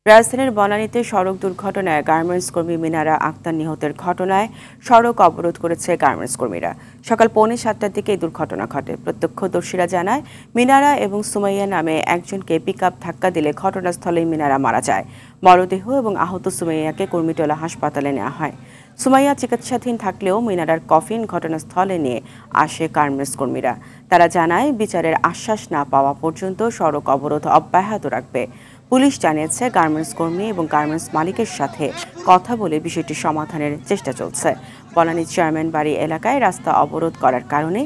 রাজধানীর বনানীতে সড়ক দুর্ঘটনায় গার্মেন্টস কর্মী মিনারা আক্তার নিহতের ঘটনায় সড়ক অবরোধ করেছে গার্মেন্টস কর্মীরা। সকাল 6:45টার দিকে এই দুর্ঘটনা ঘটে। প্রত্যক্ষদর্শীরা জানায়, মিনারা এবং সুমাইয়া নামে একজনকে পিকআপ ধাক্কা দিলে ঘটনাস্থলেই মিনারা মারা যায়। মরদেহ এবং আহত সুমাইয়াকে কুর্মিটোলা হাসপাতালে নেওয়া হয়। সুমাইয়া চিকিৎসাধীন থাকলেও মিনারার কফিন ঘটনাস্থলে নিয়ে আসে গার্মেন্টস কর্মীরা। তারা জানায়, বিচারের আশ্বাস না পাওয়া পর্যন্ত সড়ক অবরোধ অব্যাহত রাখবে। পুলিশ জানিয়েছে, গার্মেন্টস কর্মী এবং গার্মেন্টস মালিকের সাথে কথা বলে বিষয়টি সমাধানের চেষ্টা চলছে। বনানী চেয়ারম্যান বাড়ি এলাকায় রাস্তা অবরোধ করার কারণে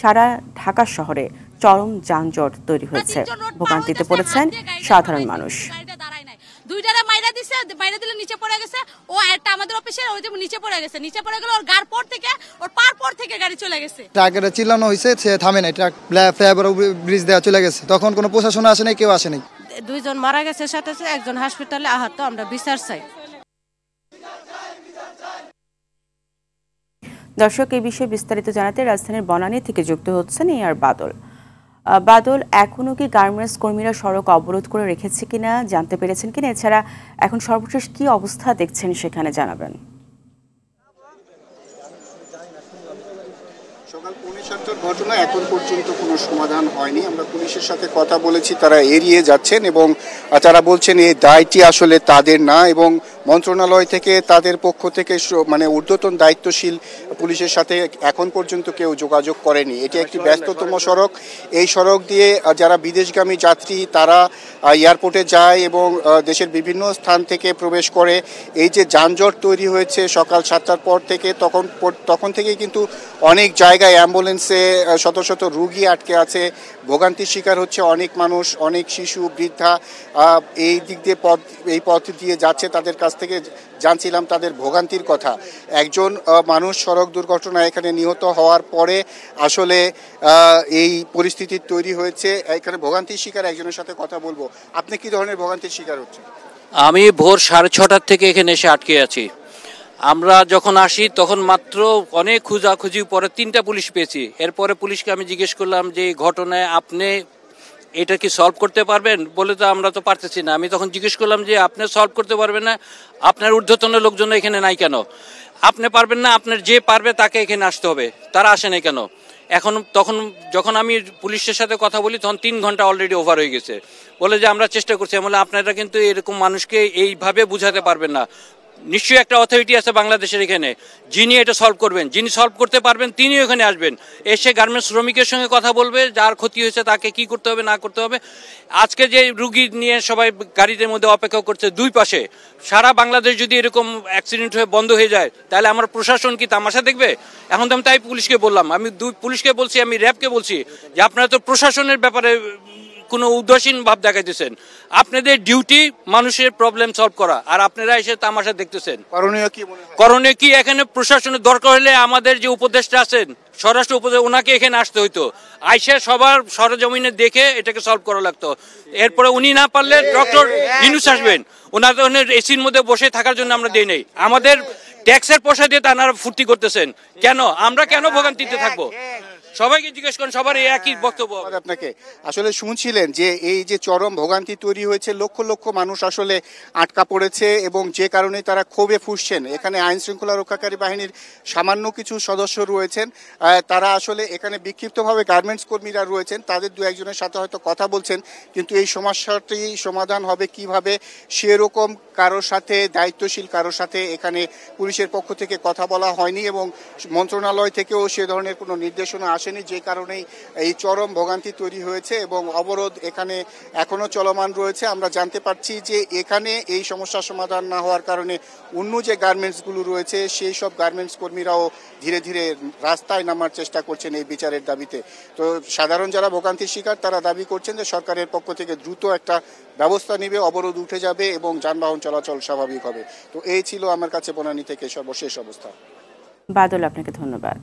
সারা ঢাকা শহরে চরম যানজট তৈরি হয়েছে। ভোগান্তিতে পড়েছেন সাধারণ মানুষ। দুইটারে মাইরা দিছে, মাইরা দিলে নিচে পড়ে গেছে। ও একটা আমাদের অফিসের ওই যে নিচে পড়ে গেছে। নিচে পড়ে গেল, ওর গার পর থেকে ওর পার পর থেকে গাড়ি চলে গেছে। ট্রাকের চিল্লানো হয়েছে, সে থামে নাই। ট্রাক ফ্লাইওভার ব্রিজ দেওয়া চলে গেছে। তখন কোনো প্রশাসন আসে নাই, কেউ আসে নাই। দুইজন মারা গেছে, সাথে একজন হাসপাতালে আহত। আমরা বিচার চাই। দর্শক, এই বিষয়ে বিস্তারিত জানাতে রাজধানীর বনানী থেকে যুক্ত হচ্ছেন আর বাদল, এখনো কি গার্মেন্টস কর্মীরা সড়ক অবরোধ করে রেখেছে কিনা, জানতে পেরেছেন কিনা? এছাড়া এখন সর্বশেষ কি অবস্থা দেখছেন সেখানে জানাবেন। সকাল 6:45টার ঘটনা এখন পর্যন্ত কোনো সমাধান হয়নি। আমরা পুলিশের সাথে কথা বলেছি, তারা এড়িয়ে যাচ্ছেন এবং তারা বলছেন এই দায়টি আসলে তাদের না, এবং মন্ত্রণালয় থেকে তাদের পক্ষ থেকে মানে ঊর্ধ্বতন দায়িত্বশীল পুলিশের সাথে এখন পর্যন্ত কেউ যোগাযোগ করেনি। এটি একটি ব্যস্ততম সড়ক। এই সড়ক দিয়ে যারা বিদেশগামী যাত্রী তারা এয়ারপোর্টে যায় এবং দেশের বিভিন্ন স্থান থেকে প্রবেশ করে। এই যে যানজট তৈরি হয়েছে সকাল 7টার পর থেকে, তখন থেকেই কিন্তু অনেক জায়গায় অ্যাম্বুলেন্সে শত শত রুগী আটকে আছে। ভোগান্তির শিকার হচ্ছে অনেক মানুষ, অনেক শিশু, বৃদ্ধা। এই দিক দিয়ে এই পথ দিয়ে যাচ্ছে, তাদের কাছ থেকে জানছিলাম তাদের ভোগান্তির কথা। একজন মানুষ সড়ক দুর্ঘটনায় এখানে নিহত হওয়ার পরে আসলে এই পরিস্থিতি তৈরি হয়েছে। এখানে ভোগান্তির শিকার একজনের সাথে কথা বলবো। আপনি কি ধরনের ভোগান্তির শিকার হচ্ছেন? আমি ভোর 6:30টার থেকে এখানে এসে আটকে আছি। আমরা যখন আসি তখন মাত্র অনেক খোঁজাখুঁজি পরে 3টা পুলিশ পেয়েছি। এরপরে পুলিশকে আমি জিজ্ঞেস করলাম যে এই ঘটনায় আপনি এটা কি সলভ করতে পারবেন? বলে তো আমরা তো পারতেছি না। আমি তখন জিজ্ঞেস করলাম যে আপনি সলভ করতে পারবেন না, আপনার ঊর্ধ্বতন লোকজন এখানে নাই কেন? আপনি পারবেন না, আপনার যে পারবে তাকে এখানে আসতে হবে, তারা আসে নাই কেন? তখন যখন আমি পুলিশের সাথে কথা বলি তখন 3 ঘন্টা অলরেডি ওভার হয়ে গেছে। বলে যে আমরা চেষ্টা করছি। বলে আপনারা কিন্তু এরকম মানুষকে এইভাবে বুঝাতে পারবেন না। নিশ্চয়ই একটা অথরিটি আছে বাংলাদেশের এখানে, যিনি এটা সলভ করবেন, যিনি সলভ করতে পারবেন তিনি এখানে আসবেন, এসে গার্মেন্টস শ্রমিকের সঙ্গে কথা বলবে, যার ক্ষতি হয়েছে তাকে কি করতে হবে না করতে হবে। আজকে যে রুগী নিয়ে সবাই গাড়িদের মধ্যে অপেক্ষা করছে দুই পাশে, সারা বাংলাদেশ যদি এরকম অ্যাক্সিডেন্ট হয়ে বন্ধ হয়ে যায় তাহলে আমার প্রশাসন কি তামাশা দেখবে? এখন তো আমি তাই পুলিশকে বললাম, আমি পুলিশকে বলছি, আমি র্যাবকে বলছি যে আপনারা তো প্রশাসনের ব্যাপারে কোনো উদাসীন ভাব দেখাইতেছেন। আপনাদের ডিউটি মানুষের প্রবলেম সলভ করা, আর আপনারা এসে তামাশা দেখতেছেন। করণীয় কি? এখানে প্রশাসনের দরকার হলে আমাদের যে উপদেষ্টা আছেন, স্বরাষ্ট্র উপদেষ্টা, ওনাকে এখানে আসতে হইতো। আইসা সবার সরজমিনে দেখে এটাকে সলভ করা লাগতো। এরপরে উনি না পারলে ডক্টর ইউনূস আসবেন। ওনাদের এসির মধ্যে বসে থাকার জন্য আমরা দেই নাই। আমাদের ট্যাক্সের পয়সা দিয়ে তারা ফুর্তি করতেছেন কেন? আমরা কেন ভোগান্তিতে থাকবো? সবাইকে জিজ্ঞেস করেন, সবার একই বক্তব্য। আপনাকে আসলে শুনছিলেন যে এই যে চরম ভোগান্তি তৈরি হয়েছে, লক্ষ লক্ষ মানুষ আসলে আটকা পড়েছে এবং যে কারণে তারা ক্ষোভে ফুঁসছেন। এখানে আইন শৃঙ্খলা রক্ষাকারী বাহিনীর সামান্য কিছু সদস্য রয়েছেন, তারা আসলে এখানে বিক্ষিপ্তভাবে গার্মেন্টস কর্মীরা রয়েছেন, তাদের দু একজনের সাথে হয়তো কথা বলছেন, কিন্তু এই সমস্যাটি সমাধান হবে কিভাবে সেরকম কারোর সাথে, দায়িত্বশীল কারোর সাথে এখানে পুলিশের পক্ষ থেকে কথা বলা হয়নি এবং মন্ত্রণালয় থেকেও সে ধরনের কোনো নির্দেশনা আসেনি, যে কারণেই এই চরম ভোগান্তি তৈরি হয়েছে এবং অবরোধ এখানে এখনো চলমান রয়েছে। আমরা জানতে পারছি যে এখানে এই সমস্যার সমাধান না হওয়ার কারণে অন্য যে গার্মেন্টসগুলো রয়েছে সেই সব গার্মেন্টস কর্মীরাও ধীরে ধীরে রাস্তায় নামার চেষ্টা করছেন এই বিচারের দাবিতে। তো সাধারণ যারা ভোগান্তির শিকার তারা দাবি করছেন যে সরকারের পক্ষ থেকে দ্রুত একটা ব্যবস্থা নেবে, অবরোধ উঠে যাবে এবং যানবাহন চলাচল স্বাভাবিক হবে। তো এই ছিল আমার কাছে বনানী থেকে সর্বশেষ অবস্থা। বাদল, আপনাকে ধন্যবাদ।